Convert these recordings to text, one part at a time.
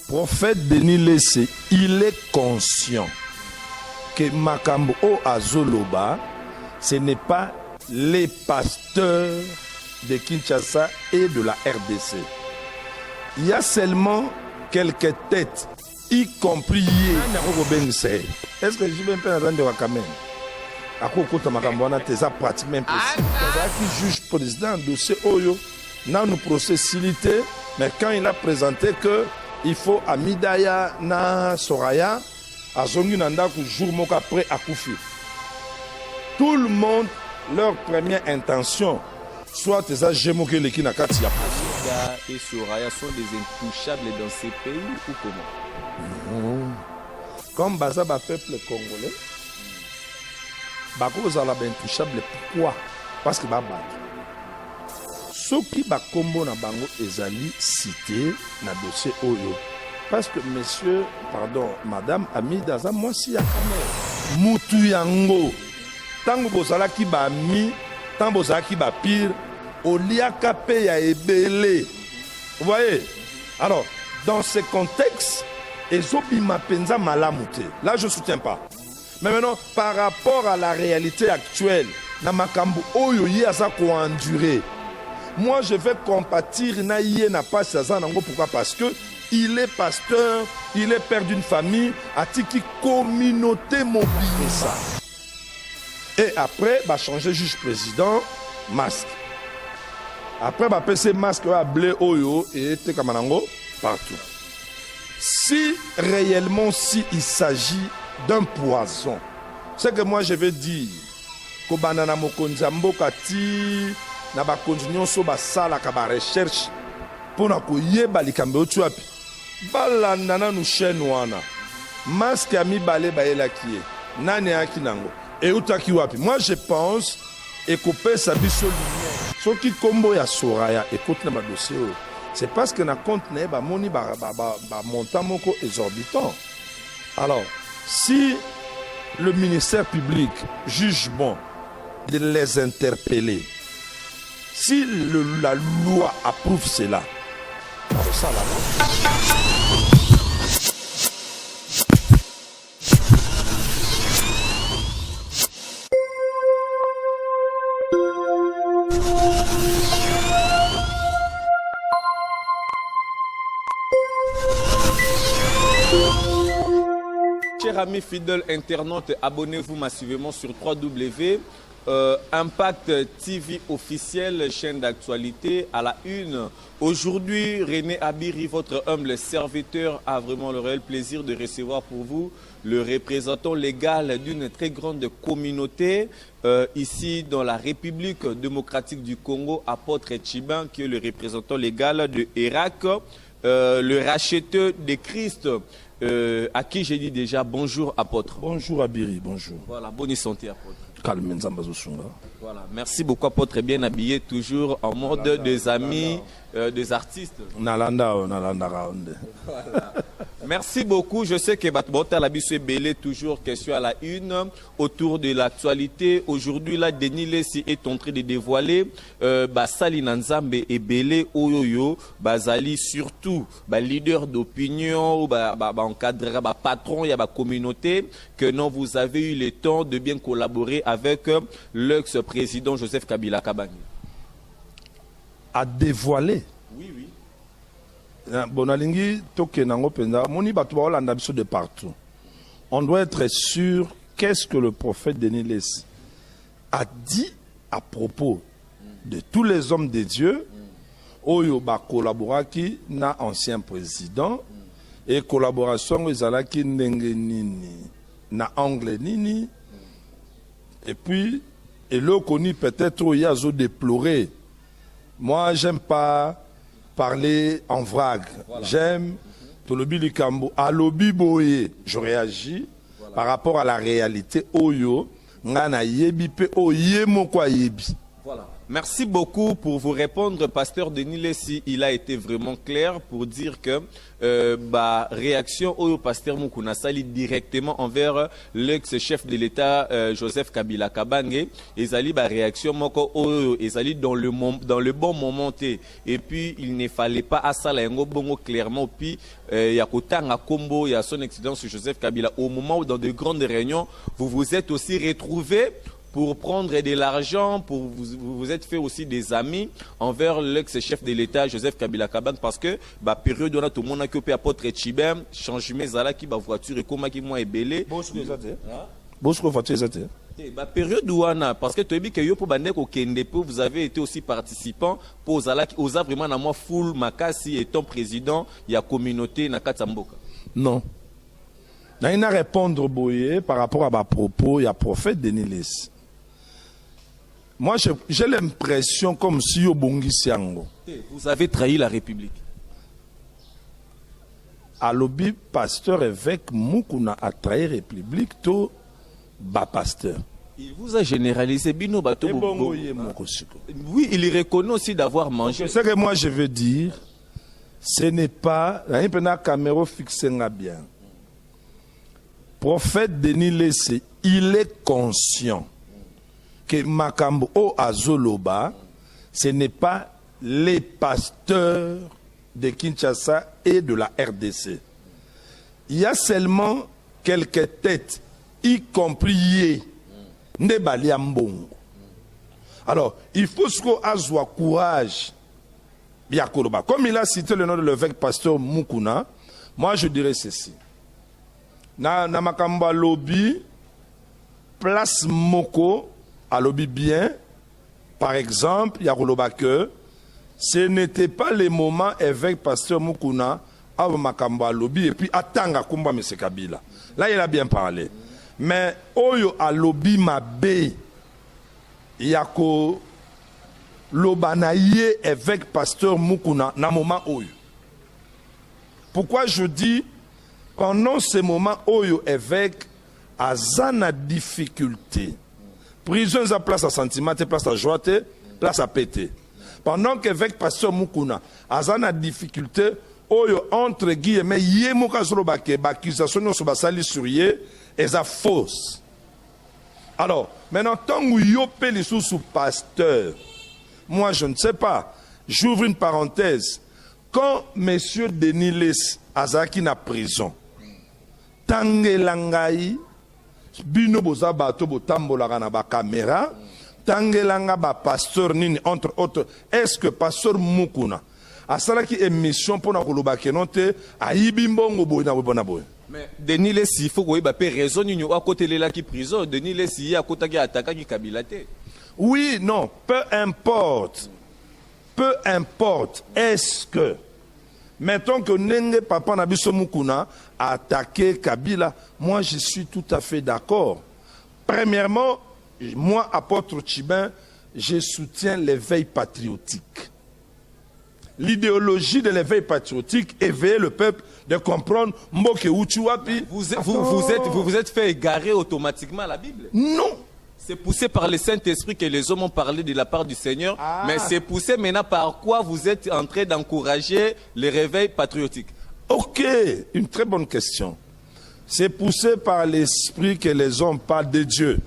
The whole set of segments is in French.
Prophète Denis Lessé, il est conscient que Makambo O Azoloba, ce n'est pas les pasteurs de Kinshasa et de la RDC. Il y a seulement quelques têtes, y compris est-ce que je vais me faire de Wakame? À quoi compte Makambo na tesa pratiquement impossible. Qui juge président dossier Oyo, dans nous processilité, mais quand il a présenté que il faut à Midaya na Soraya, à Zongi Nanda, jour moka après à Koufi. Tout le monde, leur première intention, soit ça Jemoke Leki Nakati ya et Soraya sont des intouchables dans ces pays ou comment? Comme Baza ba peuple congolais, Bako Zala ba intouchable, pourquoi? Parce que Baba. Ceux qui ba combo na bango ezali cité na dossier Oyo. Parce que monsieur, pardon, madame Amida za mwasi ya kamera. Mutu yango. Tango bozala ki ba mi, tango bozala ki ba pire, oliaka pe ya ebele. Vous voyez? Alors, dans ce contexte, ezobima penza malamute. Là, je ne soutiens pas. Mais maintenant, par rapport à la réalité actuelle, na makambu Oyo yi aza ko endurer. Moi, je vais compatir na yé na pas Sazanango. Pourquoi? Parce que il est pasteur, il est père d'une famille, a tiki communauté mobilisée ça. Et après, bah changer juge président, masque. Après, bah passer masque à blé oyo et te kamanango partout. Si réellement, si il s'agit d'un poison, c'est que moi je vais dire que banana mokonzambo kati na ba continuer so ba sala ka ba recherche pour na ko yeba likambe otu api balanda na nu chaîne wana masque ami balé ba elakie nani akinango et utaki wapi. Moi je pense et couper sa biso lumière so ki kombo ya Soraya écoute na ba dossier c'est parce que na compte ne ba moni ba montant moko exorbitant. Alors si le ministère public juge bon de les interpeller, si la loi approuve cela, ça là. Chers amis fidèles internautes, abonnez-vous massivement sur www. Impact TV officiel, chaîne d'actualité à la une. Aujourd'hui, René Abiri, votre humble serviteur, a vraiment le réel plaisir de recevoir pour vous le représentant légal d'une très grande communauté ici dans la République démocratique du Congo, Apôtre Chiban, qui est le représentant légal de Irak, le racheteur de Christ. À qui j'ai dit déjà bonjour apôtre. Bonjour Abiri, bonjour. Voilà, bonne santé apôtre. Calme, voilà, merci beaucoup apôtre, bien habillé, toujours en mode Nalanda, des amis, des artistes. Nalanda. Voilà. Merci beaucoup. Je sais que Batbota Labisso est belé, toujours question à la une autour de l'actualité. Aujourd'hui, là, Denis Lessé est en train de dévoiler Basali Nanzambe et Belé Oyoyo, Basali surtout, leader d'opinion, encadreur, patron, il y a la communauté, que non, vous avez eu le temps de bien collaborer avec l'ex-président Joseph Kabila Kabange. À dévoiler. Oui, oui. Bonalingi toke nango penda moni batu ba olanda biso de partout. On doit être sûr qu'est-ce que le prophète Denis Lessé a dit à propos de tous les hommes de Dieu oyo ba collaboraki na ancien président et collaboration ezalaki ndenge nini na angle nini et puis et le connu peut-être yazo déplorer. Moi j'aime pas parler en vrague. Voilà. J'aime Tolobi Likambo. Alobi Boye, je réagis par rapport à la réalité. Oyo, ngana yebi pe oye moko yebi. Voilà. Merci beaucoup pour vous répondre, pasteur Denis Lessi. Il a été vraiment clair pour dire que réaction au pasteur Mukuna Sali directement envers l'ex-chef de l'État Joseph Kabila Kabange. Ezali réaction moko ezali dans le bon moment et puis il ne fallait pas à ça la bongo clairement puis ya kotanga kombo ya son excellence Joseph Kabila au moment où dans de grandes réunions vous vous êtes aussi retrouvés pour prendre de l'argent, pour vous êtes fait aussi des amis envers l'ex-chef de l'État, Joseph Kabila Kabange, parce que période où tout le monde a occupé apôtre Chibem, changement zala qui voiture et comment qui moi est belé. Bosco voiture zate. Période où on a, parce que tu as dit que pour bandeko kendepo, vous avez été aussi participant pour zala qui osa vraiment na moi full makasi étant président, il y a communauté na Katsamboka. Non. Il a répondre boye par rapport à ma propos, il y a prophète Denis Lessi. Moi, j'ai l'impression comme si Yobongi Siango. Vous avez trahi la République. À l'obi, pasteur évêque Mukuna a trahi la République, tout bas pasteur. Il vous a généralisé Bino Bato. Oui, il reconnaît aussi d'avoir mangé. Ce que moi je veux dire, ce n'est pas. La caméra fixée bien. Prophète Denis Lessi, il est conscient que Makambo o Azoloba, ce n'est pas les pasteurs de Kinshasa et de la RDC. Il y a seulement quelques têtes, y compris Nebali Ambongo. Alors, il faut avoir courage. Comme il a cité le nom de l'évêque pasteur Mukuna, moi je dirais ceci. Na Makamba lobby, place Moko, à lobby bien, par exemple, il y a que ce n'était pas le moment évêque pasteur Mukuna avant Makamba lobby et puis attanga Kumba M. Kabila. Là, il a bien parlé. Mais Oyo a lobby Mabé, il y a que l'obanaye évêque pasteur Mukuna na moment Oyo. Pourquoi je dis pendant ce moment Oyo évêque a zana difficulté. Prison a place à sentiment, place à joie, place à péter. Pendant qu'évêque pasteur Mukuna a zana difficulté, Oyo entre guillemets yemoka zolobake bakisation sur basali sur yé et ça fausse. Alors maintenant tant que yo peli sous pasteur, moi je ne sais pas. J'ouvre une parenthèse. Quand monsieur Denis Lessi azaki na prison, tangelangai bino boza bato botambolaka na ba caméra tangelanga ba pasteur nini entre autres est-ce que pasteur Mukuna asalaki émission pour na koloba kenote ayibi mbongo boy na bona boy. Mais Denis Lessi il faut que ba pe raison nini à côté lela ki prison Denis Lessi a kota ki attaquer ki Kabila te. Oui non peu importe est-ce que mettons que Nenge Papa Nabiso Mukuna a attaqué Kabila, moi je suis tout à fait d'accord. Premièrement, moi, apôtre Chibin, je soutiens l'éveil patriotique. L'idéologie de l'éveil patriotique éveille le peuple de comprendre Mboke Uchuapi. Vous vous êtes fait égarer automatiquement à la Bible? Non. C'est poussé par le Saint-Esprit que les hommes ont parlé de la part du Seigneur, mais c'est poussé maintenant par quoi vous êtes en train d'encourager le réveil patriotique? Ok, une très bonne question. C'est poussé par l'esprit que les hommes parlent de Dieu.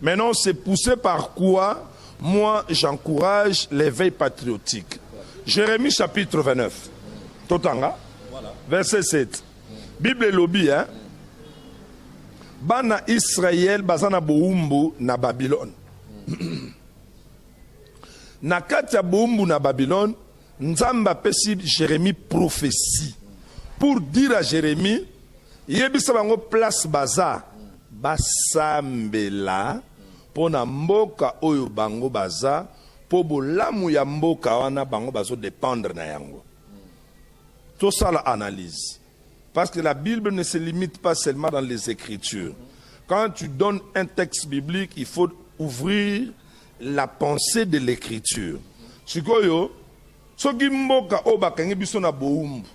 Maintenant, c'est poussé par quoi moi j'encourage l'éveil patriotique. Jérémie chapitre 29. Totanga, voilà. Verset 7. Bible lobby, hein? Bana Israël bazana boumbu na Babylone. Na katia boumbu na Babylone, Nzamba pesi Jérémie prophétie. Pour dire à Jérémie, yebisa bango place baza basambela pona mboka oyo bango baza po bolamu ya mboka wana bango bazo dépendre na yango. Tout ça la analyse. Parce que la Bible ne se limite pas seulement dans les Écritures. Quand tu donnes un texte biblique, il faut ouvrir la pensée de l'Écriture. Sikoyo, soki mboka o bakangi biso na boumbu.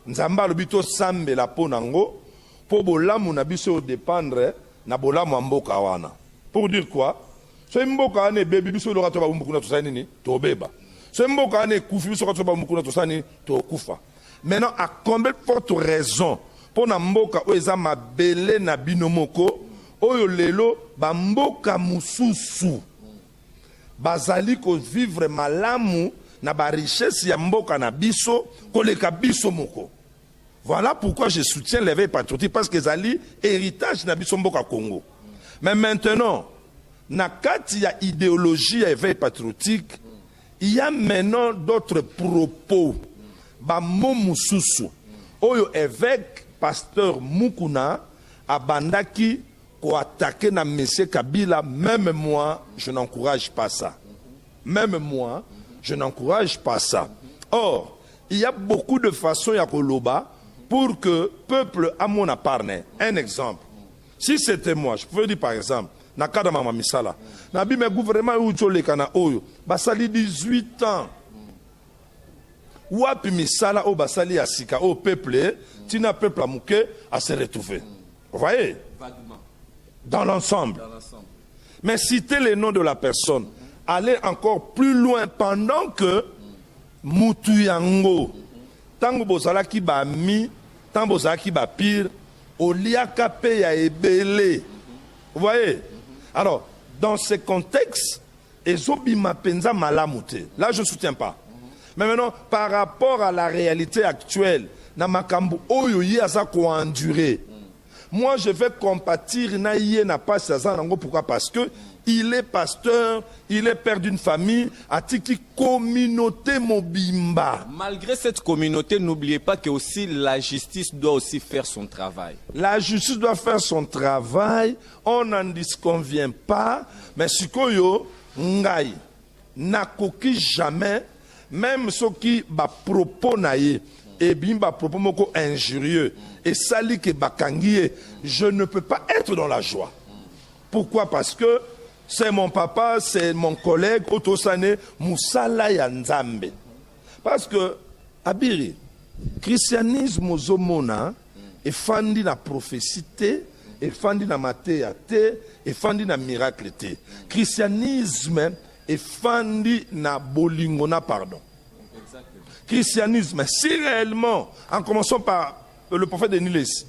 Nzamba lobito sambe la ponango po bolamu na biso dépendre na bolamu mboka wana. Pour dire quoi? so mboka ane bebi biso loka to ba mukuna to sanini to beba so mboka ane kufi biso to ba mukuna to sani to kufa. Maintenant à combien de fortes raisons pour na mboka o eza mabele na binomoko oyo lelo ba mboka mususu bazali ko vivre malamu na ba richesse ya mboka na biso koleka biso moko. Voilà pourquoi je soutiens l'éveil patriotique, parce que zali héritage na biso mboka Congo. Mais maintenant, na kati ya idéologie ya éveil patriotique, il y a maintenant d'autres propos. Ba momususu oyo évêque pasteur Mukuna abandaki ko attaquer na monsieur Kabila. Même moi, je n'encourage pas ça. Même moi, je n'encourage pas ça. Or, il y a beaucoup de façons ya koloba pour que peuple a mon parne. Un exemple. Si c'était moi, je pouvais dire par exemple, na kada mama misala, na bi me gouvernement ou tole kana oyo, basali 18 ans. Wapi misala o basali asika au peuple, tina peuple amouke à se retrouver. Vous voyez? Vaguement. Dans l'ensemble. Mais citer les noms de la personne, aller encore plus loin pendant que Mutuyango, tango bozala ki ba mi, tango bozala ki ba pire, oliaka pe ya ebele. Vous voyez? Alors, dans ce contexte, ezobima penza malamute. Là, je ne soutiens pas. Mais maintenant, par rapport à la réalité actuelle, na makambu oyo yi aza ko endurer. Moi, je vais compatir na yé na pas ça nango. Pourquoi? Parce que il est pasteur, il est père d'une famille, atiki communauté mobimba. Malgré cette communauté, n'oubliez pas que aussi la justice doit aussi faire son travail. La justice doit faire son travail, on n'en disconvient pas, mais sikoyo ngai nakoki jamais, même ceux qui ba propos naïe et bimba propos moko injurieux et sali ke bakangiye, je ne peux pas être dans la joie. Pourquoi? Parce que c'est mon papa, c'est mon collègue, Otosane Moussala Yanzambe. Parce que, Abiri, christianisme zomona, et fandi na prophécité, et fandi na matéate, et fandi na miracle. Christianisme, et fandi na bolingona, pardon. Christianisme, si réellement, en commençant par le prophète de Nilis,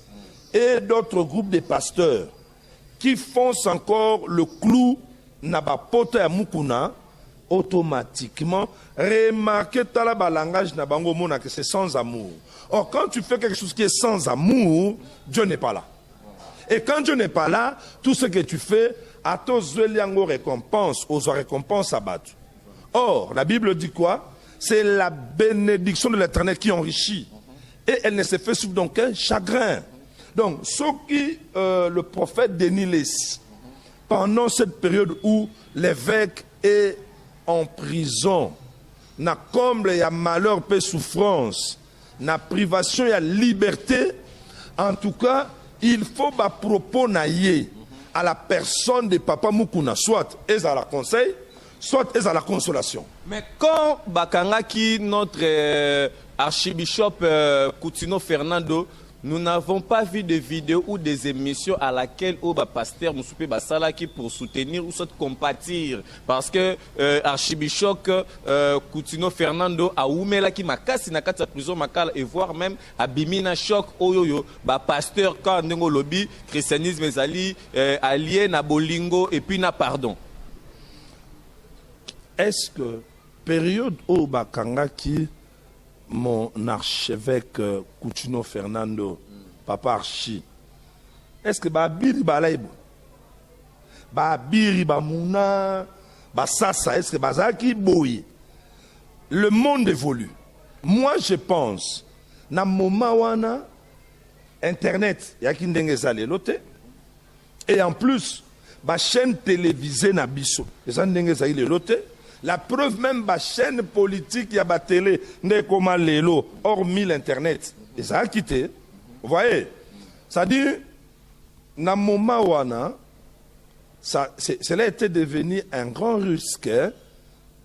et d'autres groupes de pasteurs, qui foncent encore le clou nabapoto ya mukuna, automatiquement, remarquez talaba langage nabango mona que c'est sans amour. Or, quand tu fais quelque chose qui est sans amour, Dieu n'est pas là. Et quand Dieu n'est pas là, tout ce que tu fais, à tos liango récompense, aux récompenses abattues. Or, la Bible dit quoi? C'est la bénédiction de l'Éternel qui enrichit. Et elle ne se fait sous donc qu'un chagrin. Donc, ce qui, le prophète Denis laisse, pendant cette période où l'évêque est en prison, na comble et à malheur, paix, souffrance, na privation et à liberté, en tout cas, il faut ba propos naïe à la personne de Papa Mukuna, soit est à la conseil, soit est à la consolation. Mais quand Bakangaki, notre archibishop Coutinho Fernando, nous n'avons pas vu de vidéos ou des émissions à laquelle Oba Pasteur Moussoupé Basalaki pour soutenir ou soit compatir. Parce que archibishop Coutinho Fernando a oumela ki makasi na kati prison makala et voire même à Bimina choc oyoyo ba pasteur quand ndengo lobby christianisme ezali allié na bolingo et puis na pardon. Est-ce que période Oba Kangaki mon archevêque Coutinho Fernando, Papa Archi, est-ce que Babiri Balaïbo, Babiri Bamouna, Basasa, est-ce que Bazaki Boui? Le monde évolue. Moi, je pense, na moment wana, Internet, yakindenge zale lote, et en plus, ba chaîne télévisée na biso, ezandenge zale lote. La preuve même, la chaîne politique, il y a la télé, hormis l'Internet. Et ça a quitté. Vous voyez? C'est-à-dire, dans le moment où cela était devenu un grand risque,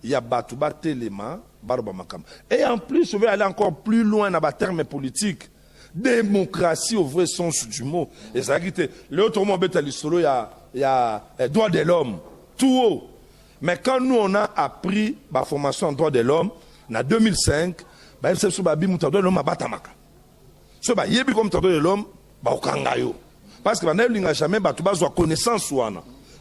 il y a Batouba Téléma, Barba Makam. Et en plus, je vais aller encore plus loin dans le terme politique. Démocratie au vrai sens du mot. Et ça a quitté. L'autre mot, il y a droit de l'homme. tout haut. Mais quand nous, on a appris la formation en droit de l'homme, en 2005, c'est ce que droit de l'homme a batamaka. Ce que yebi comme droit de l'homme, parce que nous n'avons jamais de connaissance.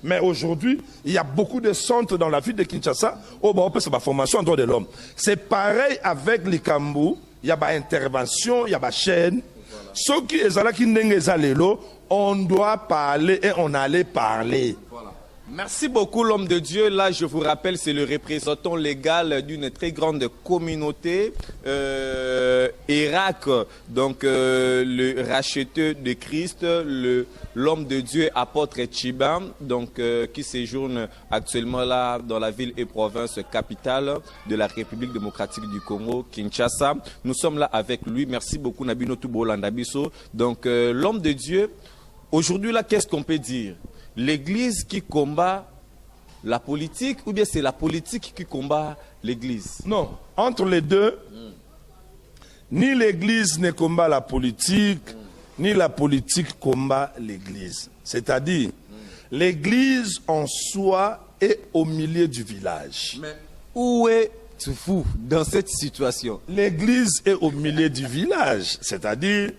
Mais aujourd'hui, il y a beaucoup de centres dans la ville de Kinshasa où on peut la formation en droit de l'homme. C'est pareil avec les Kambou, il y a des interventions, il y a des chaînes. Ceux qui sont on doit parler et on allait parler. Voilà. Merci beaucoup l'homme de Dieu. Là, je vous rappelle, c'est le représentant légal d'une très grande communauté, Irak, donc le racheteur de Christ, l'homme de Dieu apôtre Chiba, donc qui séjourne actuellement là dans la ville et province capitale de la République démocratique du Congo, Kinshasa. Nous sommes là avec lui. Merci beaucoup Nabino Tubolandabiso. Donc l'homme de Dieu, aujourd'hui là, qu'est-ce qu'on peut dire? L'Église qui combat la politique ou bien c'est la politique qui combat l'Église? Non, entre les deux, ni l'Église ne combat la politique, ni la politique combat l'Église. C'est-à-dire, l'Église en soi est au milieu du village. Mais où êtes-vous dans cette situation? L'Église est au milieu du village, c'est-à-dire...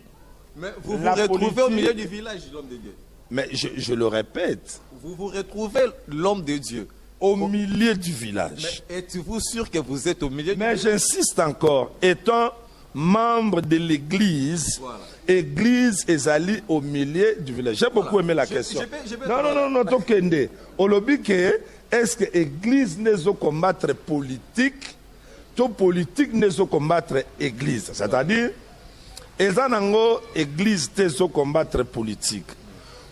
Mais vous vous retrouvez au milieu du village, l'homme de Dieu. Mais je le répète. Vous vous retrouvez l'homme de Dieu. Au milieu du village. Mais êtes-vous sûr que vous êtes au milieu du village? Mais j'insiste encore. Étant membre de l'église, voilà. Église Ezali au milieu du village. J'ai beaucoup aimé la question. Non, Tokende. Olobike, est-ce que l'église n'est pas combattre politique? Tout politique n'est pas combattre église. C'est-à-dire, l'église n'est pas combattre politique.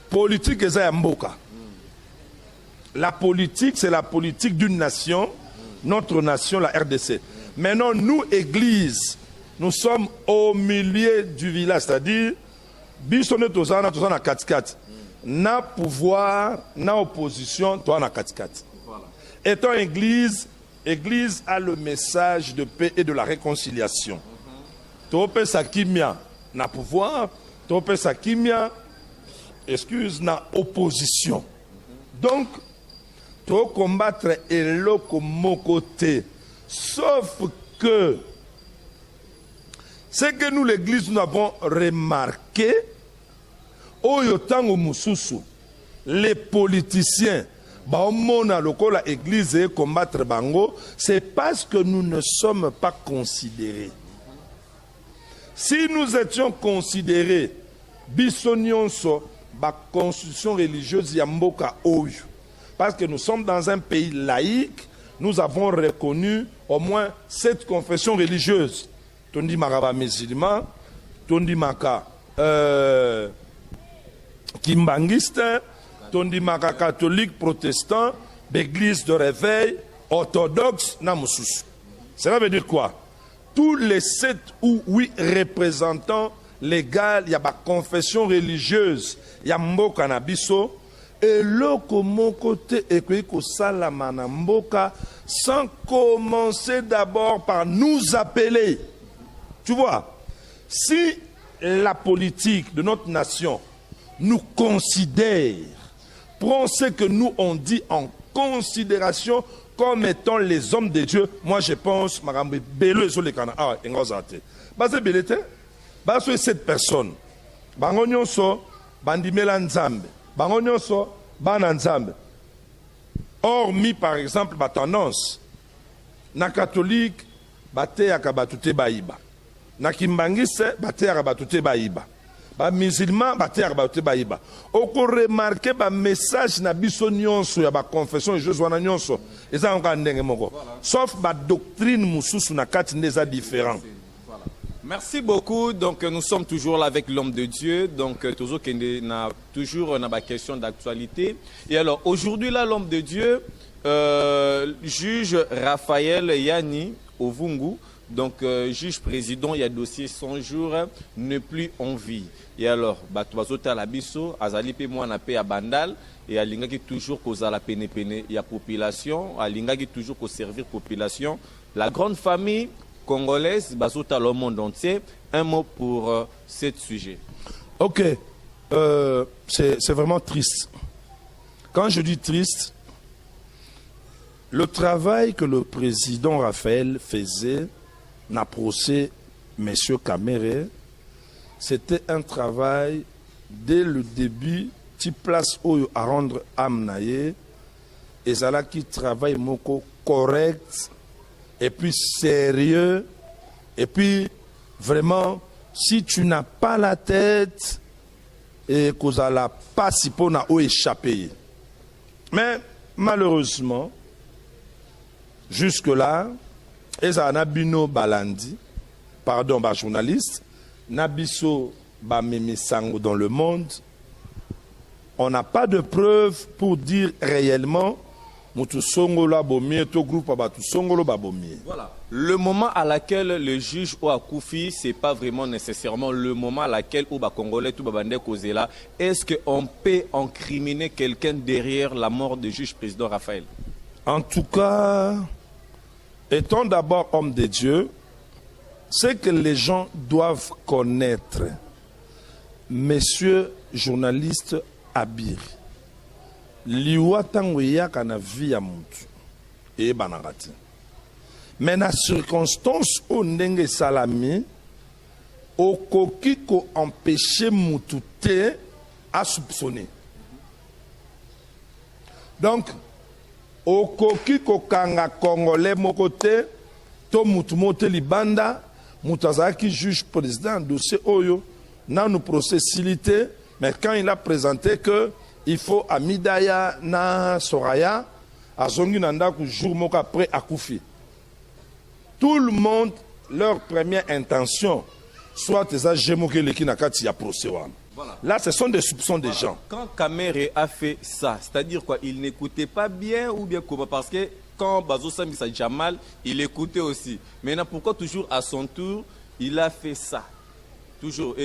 Politique est un mboka. La politique, c'est la politique d'une nation, notre nation, la RDC. Maintenant, nous, Église, nous sommes au milieu du village, c'est-à-dire, bisonne tozana na katikati. Na pouvoir, na opposition, toi na katikati. Étant Église, Église a le message de paix et de la réconciliation. Tope sakimia na pouvoir, tope sakimia na opposition. Donc, tu combattre eloko mokote. Sauf que ce que nous, l'Église, nous avons remarqué, les politiciens, l'Église et combattre bango, c'est parce que nous ne sommes pas considérés. Si nous étions considérés, bisonionso, la constitution religieuse Yamboka Oyo. Parce que nous sommes dans un pays laïque, nous avons reconnu au moins 7 confessions religieuses. Tondi Maraba musulman, Tondi Maka kimbangiste, Tondi Maka catholique, protestant, l'église de réveil, orthodoxe, Namusus. Cela veut dire quoi? Tous les 7 ou 8 représentants légaux, il y a ma confession religieuse, il y a Mboka Nabiso, et l'autre mon côté est que Salamana Mboka, sans commencer d'abord par nous appeler. Tu vois, si la politique de notre nation nous considère, prend ce que nous on dit en considération comme étant les hommes de Dieu, moi je pense, Marambe Belo sur les canards, ah, Ngozate. Basé Belete, basé cette personne, Bangonyon so, Bandimela Nzambe, Bangonyon so, Bana Nzambe. Hormis par exemple, la tendance, na catholique, bate akabatute baïba. Na kimbangiste, bate akabatute baïba. Ba musulman bate akabatute baïba. Oko remarqué ba message na biso nyonso ya ba confession religieuse wana nyonso. Eza onka ndenge moko. Sauf ba doctrine mususu na kati ndeza différent. Merci beaucoup. Donc, nous sommes toujours là avec l'homme de Dieu. Donc, toujours une question d'actualité. Et alors, aujourd'hui, là, l'homme de Dieu, juge Raphaël Yanni Ovungu, donc juge président, il y a dossier 100 jours, ne plus en vie. Et alors, Batouazota Labiso, Azalipe Moanape à Bandal, et Alinga qui toujours cause à la pene, il y a population, Alinga qui toujours pour servir population. La grande famille congolaise, Bazota le monde entier, un mot pour ce sujet. Ok, c'est vraiment triste. Quand je dis triste, le travail que le président Raphaël faisait dans le procès M. Kamere, c'était un travail dès le début, qui place à rendre Amnaye, et ça qui travaille moko correct, et puis sérieux, et puis vraiment, si tu n'as pas la tête, et que ça n'a pas si pour échapper. Mais malheureusement, jusque-là, et ça n'a bino balandi, pardon, bah journaliste, nabiso ba mimi sango dans le monde, on n'a pas de preuves pour dire réellement voilà. Le moment à laquelle le juge Ouakoufi, ce n'est pas vraiment nécessairement le moment à laquelle Ouba Congolais, tout Babandé Kozela, est-ce qu'on peut incriminer quelqu'un derrière la mort du juge président Raphaël? En tout cas, étant d'abord homme de Dieu, ce que les gens doivent connaître, messieurs journalistes Abir, liwa tango yaka na vie ya mutu e banagati. Mais na circonstance o ndenge salami okoki ko empêcher mutu te à soupçonner. Donc okoki ko kanga congolais moko te to mutu mote libanda mutu azaki juge président dossier oyo na nous procès silité, mais quand il a présenté que il faut à Midaya na Soraya, à Zongi Nanda, jour moko après à Koufi. Tout le monde, leur première intention, soit ça, j'ai moqué les kinakati ya procès. Là, ce sont des soupçons des gens. Quand Kamere a fait ça, c'est-à-dire quoi, il n'écoutait pas bien ou bien comment? Parce que quand Bazo Sambisa Jamal, il écoutait aussi. Maintenant, pourquoi toujours à son tour, il a fait ça? Toujours.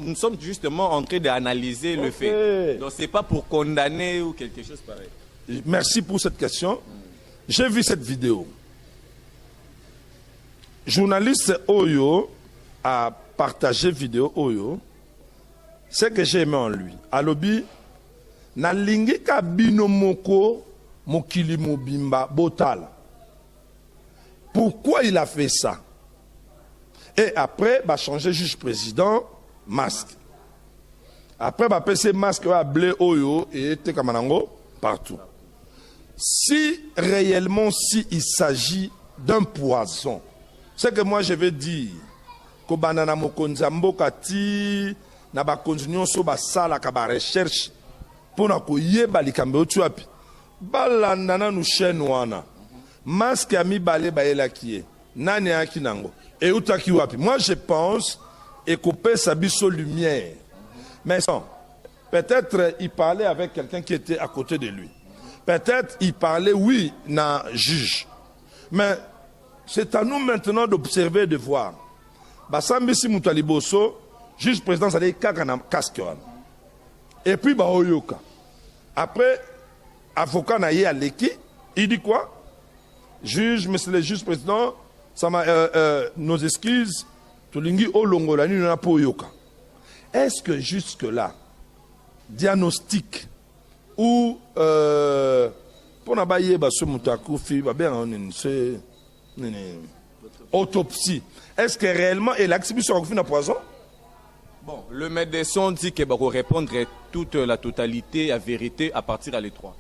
Nous sommes justement en train d'analyser le fait. Donc, ce n'est pas pour condamner ou quelque chose pareil. Merci pour cette question. J'ai vu cette vidéo. Journaliste Oyo a partagé vidéo Oyo. Ce que j'ai aimé en lui. Alobi, na lingi kabino moko mokili mobimba botal. Pourquoi il a fait ça? Et après, bah changer juge président, masque. Après, bah passer masque à blé oyo et tekamanango partout. Si réellement, si il s'agit d'un poison, c'est que moi je vais dire que banana mokonza mbokati na ba continuer so ba sala ka ba recherche pour na ko yeba likambe otu api. Balanda na nu chaîne wana. Masque ami balé ba elakie. Nani akinango. Et moi, je pense et couper sa biso lumière. Mais non, peut-être il parlait avec quelqu'un qui était à côté de lui. Peut-être il parlait, oui, d'un juge. Mais c'est à nous maintenant d'observer et de voir. Basambisi Moutaliboso, juge président, ça dit kakana casque. Et puis, Oyoka. Après, avocat naïe à l'équipe, il dit quoi? Juge, monsieur le juge président, ça m'a nos excuses, Tolingi Olongolani n'a pas yoka. Est-ce que jusque-là, diagnostic ou pour n'abayer ce moutakou autopsie, est-ce que réellement il a accepté sur un poison? Bon, le médecin dit qu'il va répondre toute la totalité, la vérité à partir de l'E3.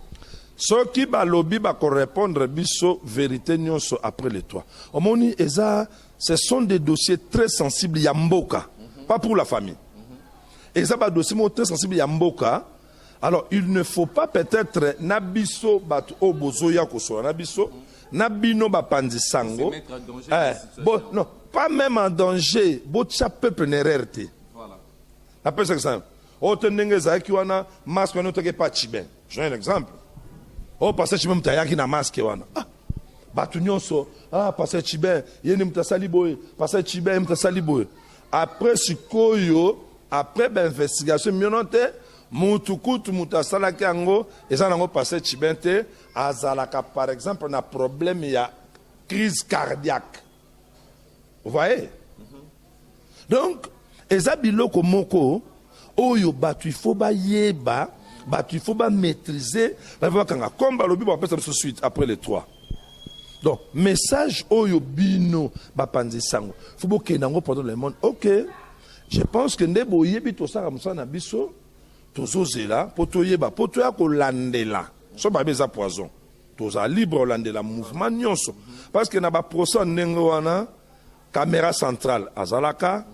Ceux qui va lobby va répondre biso vérité nyonso après les trois. Omoni eza, ce sont des dossiers très sensibles yamboka, pas pour la famille. Eza ba dossier très sensible yamboka. Alors il ne faut pas peut-être nabiso batu obozoya koso nabiso nabino ba pandisango. Non, pas même en danger. Botcha peuple n'errerte. Voilà. Après ça exemple. Otenenge za kiwana masque no teke pa chiben. J'ai un exemple. Oh, parce que je me suis na masque wana. Ah, batu nyonso. Ah, parce que Chibé, yeni mtasali boy. Parce que Chibé mtasali boy. Après sikoyo, après l'investigation, mionante, mutukutu mutasala kango, et ça nango parce que Chibé te, azalaka par exemple, na problème ya crise cardiaque. Vous voyez? Donc, eza biloko moko, oyo batu il faut ba yeba. Bah, il faut maîtriser. Comme balobi va passer suite après les 3. Donc, message oyo bino bapanzi sango. Faut que nango pendant le monde. OK. Je pense que ndebo yebi to sara musana biso tozozela po toyeba po toya ko landela. So ba beza poison. Toza libre landela mouvement nyonso. Parce que na ba procès ndenge wana caméra centrale azalaka,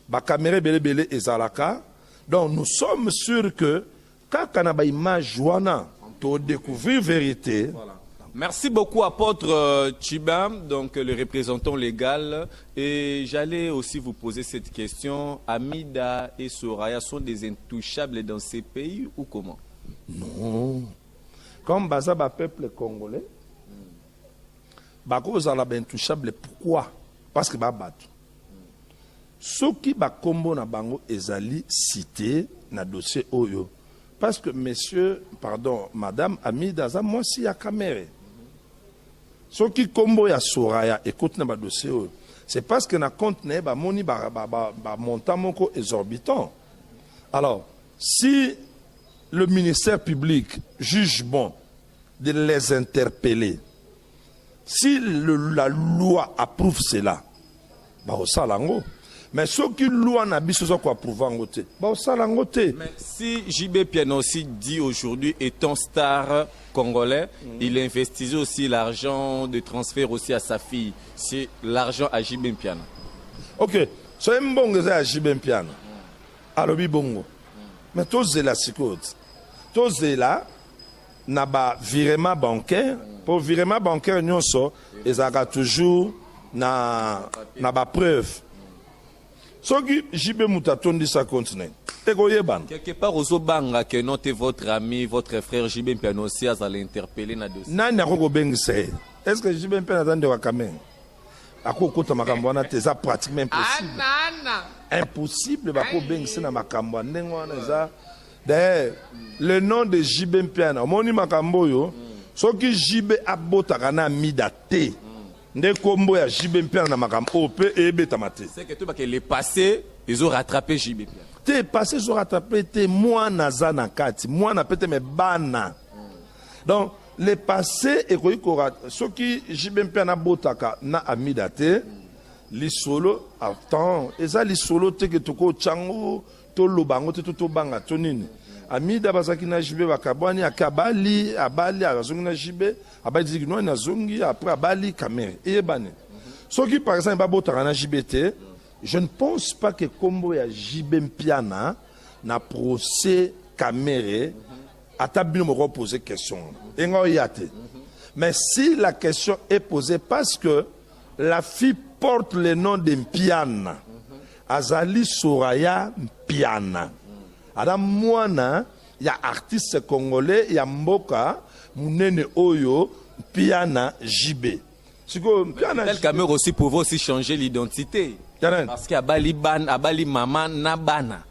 ba caméra belé ezalaka. Donc nous sommes sûrs que quand on a une image wana to découvrir vérité. Voilà. Merci beaucoup, apôtre Chibam, donc le représentant légal. Et j'allais aussi vous poser cette question. Amida et Soraya sont des intouchables dans ces pays ou comment? Non. Comme Bazaba peuple congolais, Bako Zala intouchable. Pourquoi? Parce que Babatou. Ceux qui Bakombo na bango ezali cité na dossier Oyo. Parce que monsieur, pardon, madame Amida, moi aussi à caméra. Ce qui combo ya Soraya, écoute na dossier, c'est parce que na compte ne ba moni ba montant moko exorbitant. Alors, si le ministère public juge bon de les interpeller, si la loi approuve cela, ba au salango. Mais ceux qui loi n'a pas besoin quoi approuver en côté, ba au salango te. Mais si JB Piano aussi dit aujourd'hui étant star congolais, il investissait aussi l'argent de transfert aussi à sa fille. C'est l'argent à JB Piano. Ok, so mbongo za JB Piano. Alobi bongo. Mais to zela sikot. To zela na ba virement bancaire, pour virement bancaire nyonso ezaka toujours na ba preuve. So qui JB Mutatondi sa continent. Quelque part aux Obanga que note votre ami, votre frère JB Piano aussi à l'interpeller na dossier. Nani akoko bengise. Est-ce que JB Piano attend de wakamen? Akoko makambo na teza pratiquement impossible. Impossible bako bengise na makambo ndenge wana za. D'ailleurs, le nom de JB Piano, moni makambo yo, soki JB abotaka na midate. Nde kombo ya JB Piano na makambo ope ebeta mate. C'est que tout que les passés, ils ont rattrapé JB Piano. Te passé ils ont rattrapé te moi naza na kati, moi na pete me bana. Donc les passés et quoi ceux qui JB Piano botaka na amidate, li solo attends, eza li solo te que toko chango to lobango te to banga to nini. Amida bazaki na JB bakabwani akabali abali azongi na JB abali ziki na zongi après abali kamere eyebane. Ceux qui par exemple babotaka na JBT, je ne pense pas que combo ya JB Piana na procès caméré atabino me poser question. Mais si la question est posée parce que la fille porte le nom de Piana, Azali Soraya Piana. Adam Mwana, il y a artiste congolais, il y a Mboka, Mounene Oyo, Piana JB. Tel caméra aussi pouvait aussi changer l'identité. Parce qu'il y a Bali Ban, Abali Maman, Nabana.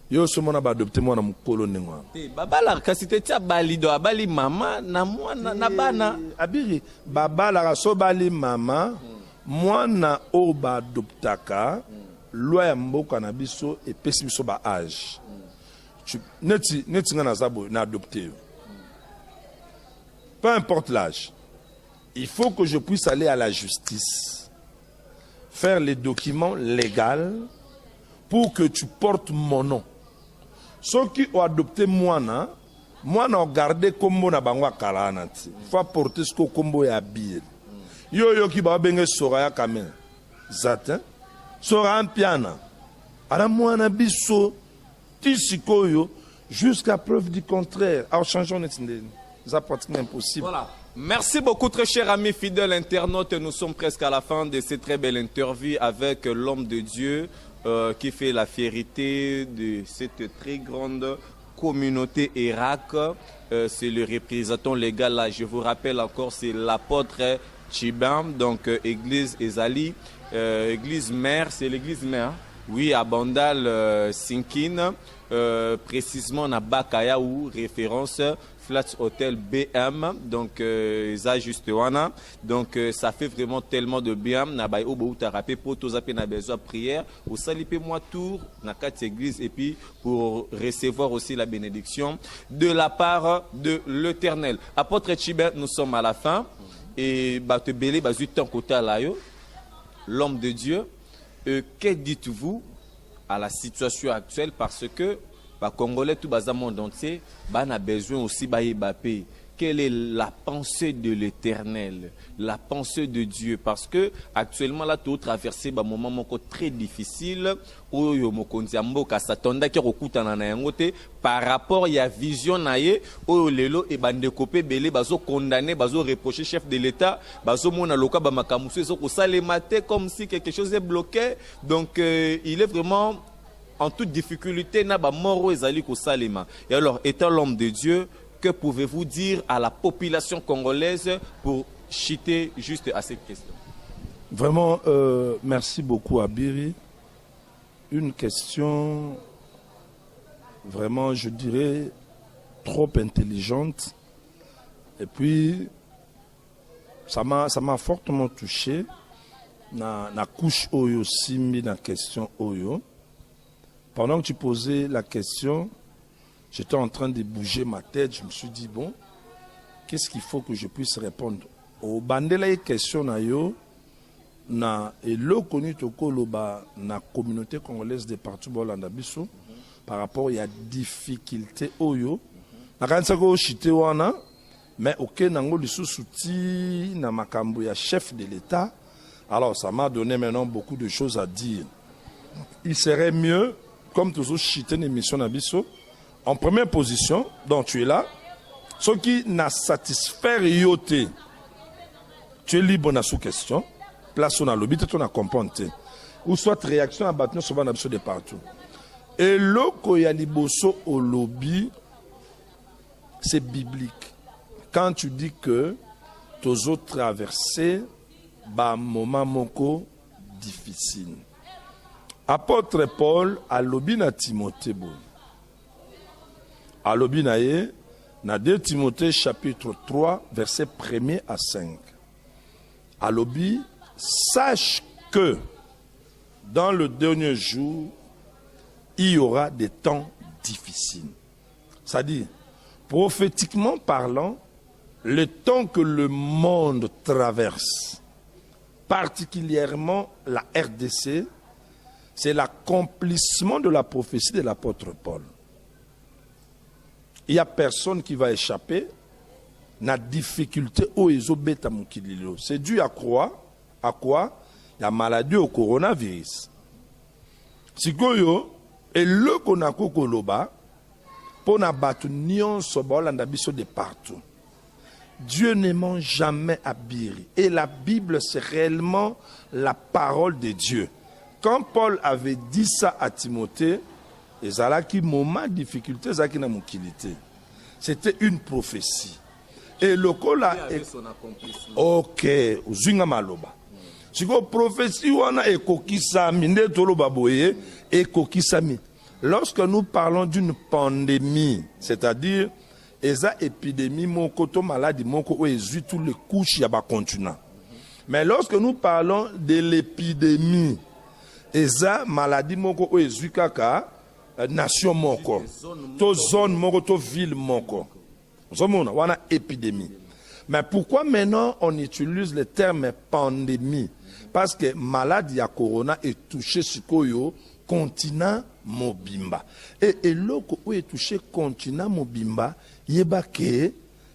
Yo somona ba adopté moi na mukolo nengwa. Babala kasite tia Bali do Abali Maman na mwana Nabana. Abiri babala raso Bali Mama, mwana o ba adoptaka, loi ya mboka na biso et pesi biso ba âge. Neti ngana zabo na adopté. Peu importe l'âge. Il faut que je puisse aller à la justice, faire les documents légaux pour que tu portes mon nom. Ceux qui ont adopté moi ont gardé comme na bangwa kalanati. Il faut porter ce que combo ya biel. Yo qui ba benge Soraya kamen. Zatin. Soraya piana. Ala moi na biso tisikoyo jusqu'à preuve du contraire. Alors changeons c'est pratiquement impossible. Voilà. Merci beaucoup, très cher ami fidèle internaute. Nous sommes presque à la fin de cette très belle interview avec l'homme de Dieu qui fait la fierté de cette très grande communauté Irak. C'est le représentant légal là. Je vous rappelle encore, c'est l'apôtre Chibam, donc église Ezali, église mère, c'est l'église mère. Oui, à Bandal Sinkin, précisément à Bakaya ou référence Flats Hotel BM, donc ça juste wana. Donc ça fait vraiment tellement de bien. Na bay obo tarapé pour tous apé na besoin prière, au salipé moi tour na quatre églises et puis pour recevoir aussi la bénédiction de la part de l'Éternel. Apôtre Chibert, nous sommes à la fin et bah te belé bah zuit ton côté là yo, l'homme de Dieu. Que dites-vous à la situation actuelle parce que les Congolais tout le monde entier a besoin aussi de quelle est la pensée de l'Éternel, la pensée de Dieu parce que actuellement là tout traversé un moment très difficile où par rapport à la vision naie où lelo et bande copé belé bazo condamné bazo reproché chef de l'État bazo mona loka ba makamusu so ko salemate comme si quelque chose est bloqué donc il est vraiment en toute difficulté na ba moro ezali ko salema. Et alors étant l'homme de Dieu, que pouvez-vous dire à la population congolaise pour chuter juste à cette question? Vraiment, merci beaucoup Abiri. Une question vraiment, je dirais, trop intelligente. Et puis, ça m'a fortement touché. Na couche Oyo Simbi, na question Oyo. Pendant que tu posais la question, j'étais en train de bouger ma tête. Je me suis dit, bon, qu'est-ce qu'il faut que je puisse répondre? Au bandela question na yo, na elo koni toko loba na communauté congolaise de partout bolanda biso par rapport à difficulté oyo. Na kanisa ko chité wana, mais ok nango lisusu ti na makambo ya chef de l'État. Alors ça m'a donné maintenant beaucoup de choses à dire. Il serait mieux, comme toujours chité une émission na biso, en première position, donc tu es là, ce qui n'a satisfait yoté, tu es libre dans sous question, place on a lobby, tu as compris, ou soit réaction à battre souvent de partout. Et le ya liboso au lobby, c'est biblique. Quand tu dis que tes autres traversées, bah moment moko difficile. Apôtre Paul a lobby na Timothée bon. A lobby na ye na 2 Timothée chapitre 3 verset 1er à 5. A lobby, sache que dans le dernier jour il y aura des temps difficiles. C'est-à-dire, prophétiquement parlant, le temps que le monde traverse, particulièrement la RDC, c'est l'accomplissement de la prophétie de l'apôtre Paul. Il n'y a personne qui va échapper na difficulté au ezobeta mukililo. C'est dû à quoi? À quoi? La maladie au coronavirus. Sikoyo, et le konako koloba, pour na batu nyon sobolanda biso de partout. Dieu ne ment jamais à Biri. Et la Bible, c'est réellement la parole de Dieu. Quand Paul avait dit ça à Timothée, ezalaki moment difficulté zaki na mukilité. C'était une prophétie. Et le kola avait son accomplissement. OK, uzinga maloba. Siko prophétie wana ekokisami nde toloba boye ekokisami. Lorsque nous parlons d'une pandémie, c'est-à-dire eza épidémie moko to maladie moko o ezui tous les couches ya ba continent. Mais lorsque nous parlons de l'épidémie, eza maladie moko o ezui kaka nation moko, to zone moko, to ville moko. Zomona, wana épidémie. Mais pourquoi maintenant on utilise le terme pandémie? Parce que maladie ya corona est touché sikoyo continent mobimba. Et loko ou est touché continent mobimba, yeba ke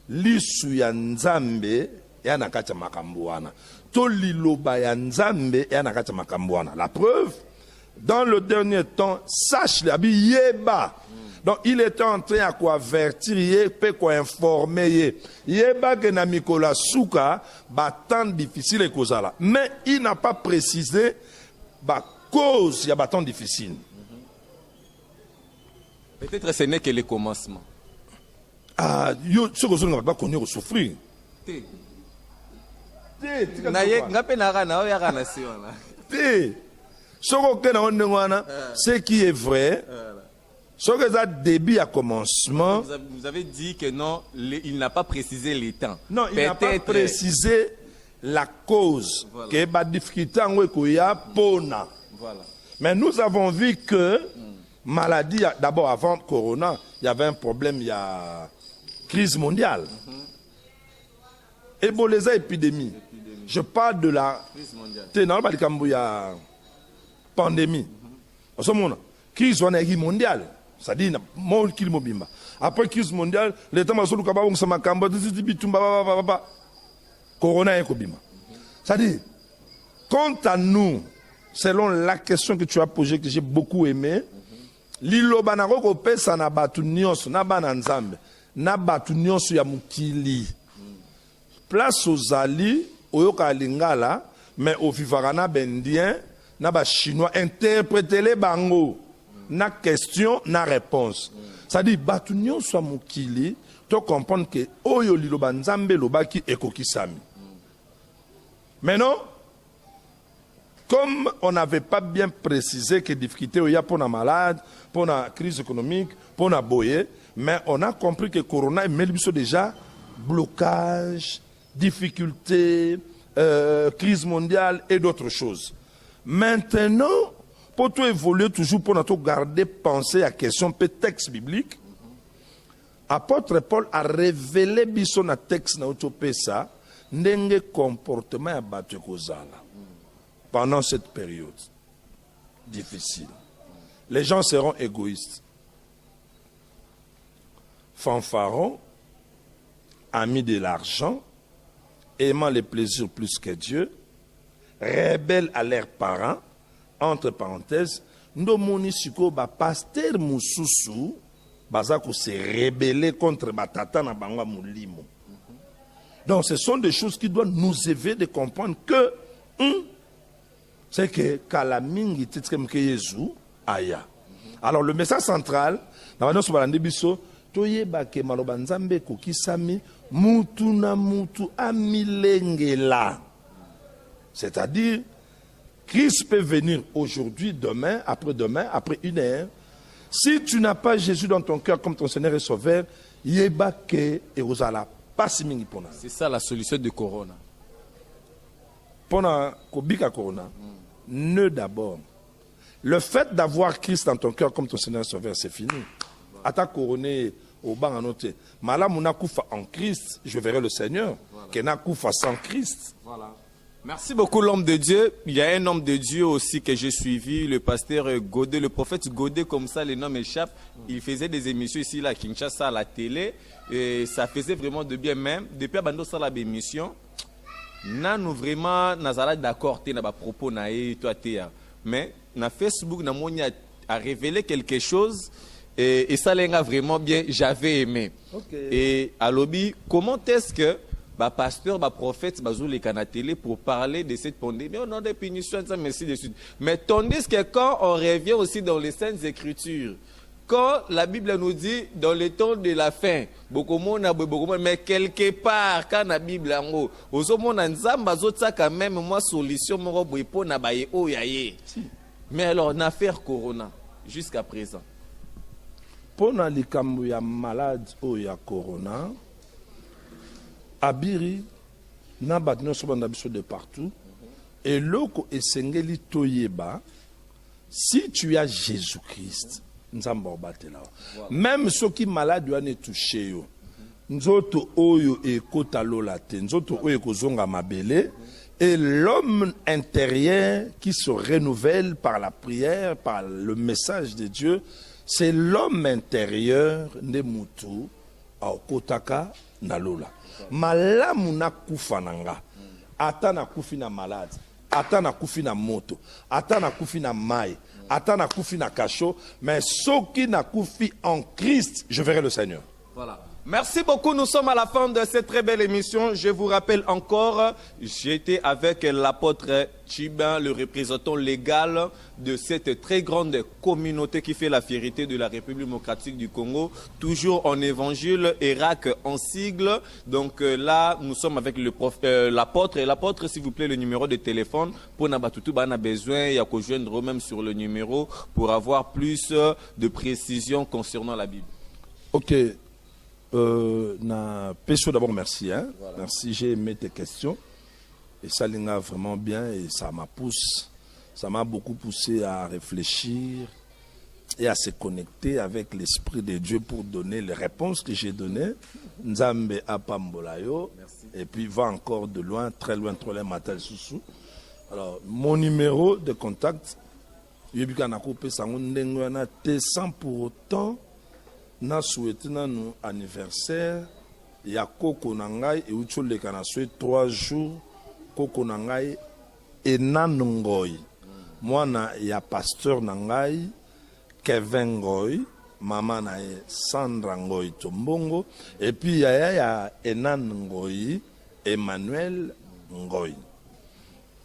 lisu ya nzambe ya nakata makambo wana. To liloba ya nzambe ya nakata makambo wana. La preuve, dans le dernier temps, sache la yeba. Donc il était en train à quoi avertir, à informer, yeba que na mikola souka ba temps difficile kozala. Mais il n'a pas précisé ba cause ya ba temps difficile. Peut-être ce n'est que le commencement. Ah, yo ce que on va pas connaître souffrir. Ce qui est vrai, ce que ça début à commencement. Vous avez dit que non, il n'a pas précisé les temps. Non, il n'a pas précisé la cause. Que la difficulté voilà. Mais nous avons vu que maladie, d'abord avant Corona, il y avait un problème, il y a crise mondiale. Ebola, épidémie. Je parle de la pandémie. Crise mondiale. C'est-à-dire, après crise mondiale, les temps Corona est Kobima. C'est-à-dire, quant à nous, selon la question que tu as posée, que j'ai beaucoup aimé, Lilo banako pesa na batu nyonso na bana nzambe na batu nyonso ya mukili place ozali oyoka lingala mais au vivara na bendien na ba chinois interpréter les bango na question na réponse ça dit batu nyonso ya mukili to comprendre que oyo lilo banzambe lobaki ekokisami maintenant comme on n'avait pas bien précisé que difficulté il y a pour la malade, pour la crise économique, pour la boyer, mais on a compris que Corona est déjà blocage, difficulté, crise mondiale et d'autres choses. Maintenant, pour tout évoluer toujours, pour nous garder pensée à la question peut texte biblique, apôtre Paul a révélé biso na texte na utopesa ndenge comportement ya bato kozala. Pendant cette période difficile, les gens seront égoïstes, fanfarons, amis de l'argent, aimant les plaisirs plus que Dieu, rebelles à leurs parents, entre parenthèses, ndomoni siko ba pasteur mususu bazako se rebeller contre batata na bangwa mulimo. Donc ce sont des choses qui doivent nous aider de comprendre que c'est que Kalamingi Titskemke Yezu aya. Alors le message central, dans notre balande biso, toyeba ke malobanzambe kokisami mutu na mutu amilengela. C'est-à-dire, Christ peut venir aujourd'hui, demain, après une heure. Si tu n'as pas Jésus dans ton cœur comme ton Seigneur et Sauveur, yeba ke erozala pasimingi pona. C'est ça la solution de Corona. Pona kobika Corona. Ne d'abord. Le fait d'avoir Christ dans ton cœur comme ton Seigneur et Sauveur, c'est fini. Ata couronné au banc en noté. Malamuna koufa en Christ, je verrai le Seigneur. Kena koufa sans Christ. Voilà. Merci beaucoup l'homme de Dieu. Il y a un homme de Dieu aussi que j'ai suivi, le pasteur Godet, le prophète Godet, comme ça les noms m'échappent. Il faisait des émissions ici à Kinshasa à la télé et ça faisait vraiment de bien même. Depuis abandon ça la émission. Nous vraiment nazala d'accord te na ba propos na e toi te mais na Facebook na moni a révélé quelque chose et ça l'enga vraiment bien, j'avais aimé. Okay. Et à lobby, comment est-ce que ba pasteur ba prophète bazou les canaux télé pour parler de cette pandémie on a des punitions ça merci de suite. Mais tandis que quand on revient aussi dans les saintes écritures, quand la Bible nous dit dans le temps de la fin, mais quelque part, quand la Bible en haut, quand même moi solution mais alors l'affaire Corona jusqu'à présent. Pour les camouya malades ou ya Corona, abiri na batno sobandabiso de partout et loko esengeli toyeba si tu as Jésus-Christ. Même ceux qui malades doivent toucher. Nzoto oyo e kota lola te, nzoto oyo kozonga mabele, et l'homme intérieur qui se renouvelle par la prière, par le message de Dieu, c'est l'homme intérieur de mutu au kotaka na lola. Malamu na kufa nanga, ata na kufi na malade, ata na kufi na moto, ata na kufi na mai. Attends na koufi na cachot, mais ceux qui na koufi en Christ, je verrai le Seigneur. Voilà. Merci beaucoup, nous sommes à la fin de cette très belle émission. Je vous rappelle encore, j'étais avec l'apôtre Chibin, le représentant légal de cette très grande communauté qui fait la fierté de la République démocratique du Congo, toujours en évangile, Irak en sigle. Donc là, nous sommes avec l'apôtre. Et l'apôtre, s'il vous plaît, le numéro de téléphone, pour Nabatutu, on a besoin, il y a qu'à joindre même sur le numéro pour avoir plus de précision concernant la Bible. Ok. Pécho, d'abord, merci. Hein? Voilà. Merci, j'ai aimé tes questions. Et ça l'a vraiment bien et ça m'a beaucoup poussé à réfléchir et à se connecter avec l'Esprit de Dieu pour donner les réponses que j'ai données. Nzambe Apambolayo. Et puis va encore de loin, très loin, Matal Soussou. Alors, mon numéro de contact, sans pour autant. Na souhaité nous anniversaire ya koko nangai et uchole kana souhaité 3 jours koko nangai enanongoi mwana ya pasteur nangai Kevin Ngoy mama na Sandra Ngoy Tombongo et puis ya enanongoi Emmanuel Ngoy.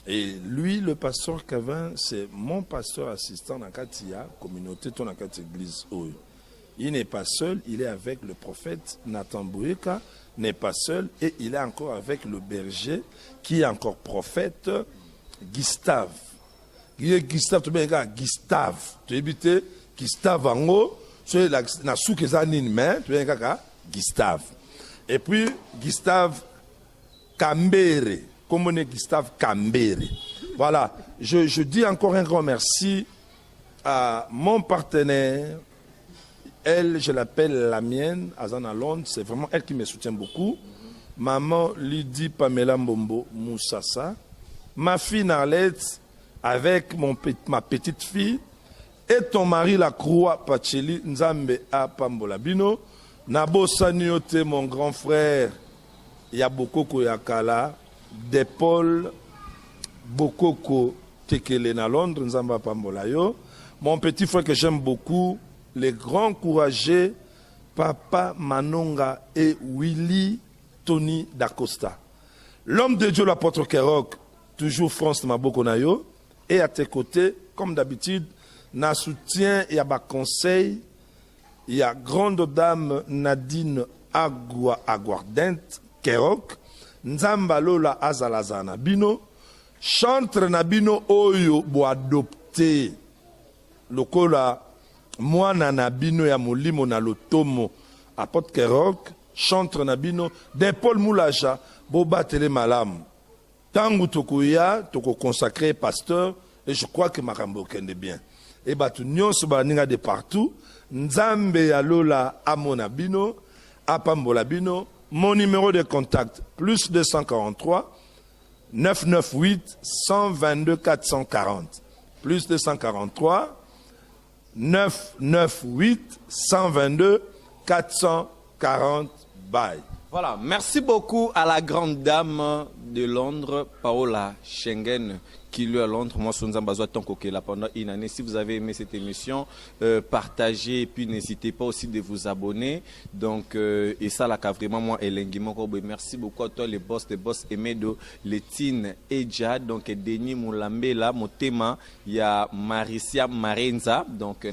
Et lui, le pasteur Kevin, c'est mon pasteur assistant dans Katia communauté ton Katia église Oyo. Il n'est pas seul, il est avec le prophète Nathan Bouyeka, n'est pas seul, et il est encore avec le berger, qui est encore prophète, Gustave. Gustave, tu es Gustave. Tu es habité, Gustave en haut, tu es la soukezanine, mais tu es Gustave. Et puis, Gustave Kambere, comme on est Gustave Kambere. Voilà, je dis encore un grand merci à mon partenaire. Elle, je l'appelle la mienne, Azana Londres, c'est vraiment elle qui me soutient beaucoup. Maman Lydie Pamela Mbombo Moussassa. Ma fille Narlette, avec ma petite fille. Et ton mari la Croix Pacheli Nzambe a Pambolabino. Nabo Saniote, mon grand frère, Yabokoko Yakala. Depol Bokoko Tekele na Londres, Nzamba Pambolayo. Mon petit frère que j'aime beaucoup, les grands courageux, Papa Manonga et Willy Tony Dacosta. L'homme de Dieu, l'apôtre Kerok, toujours France Mabokonayo. Et à tes côtés, comme d'habitude, na soutien et à bas conseil, il y a grande dame Nadine Aguardent Kerok, Nzamba Lola Azalazana Bino, chantre Nabino Oyo bo adopté, lokola Mwana Nabino ya molimo na lotomo apôtre Kerok chantre Nabino de Paul Moulaja boba tele malam tangu tokoya toko consacré pasteur et je crois que makambo kende bien et batu nyonso baninga de partout Nzambe ya Lola amona bino apambola bino. Mon numéro de contact plus 243 998 122 440 plus 243 998 122 440 bye. Voilà, merci beaucoup à la grande dame de Londres, Paola Schengen, qui lui à Londres. Moi, je suis là pendant une année. Si vous avez aimé cette émission, partagez et puis n'hésitez pas aussi de vous abonner. Donc, et ça, là, vraiment, moi, merci beaucoup à toi, les boss Emedo, Letine et Jad. Donc, Denis Moulambe, là, mon thème, il y a Maricia Marenza. Donc,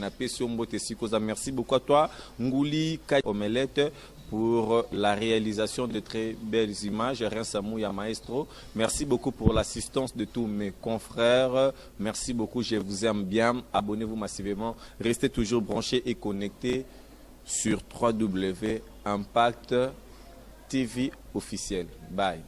merci beaucoup à toi, Ngouli Omelette, pour la réalisation de très belles images. Rinsamouya Maestro. Merci beaucoup pour l'assistance de tous mes confrères. Merci beaucoup, je vous aime bien. Abonnez-vous massivement. Restez toujours branchés et connectés sur www.impact TV officiel. Bye.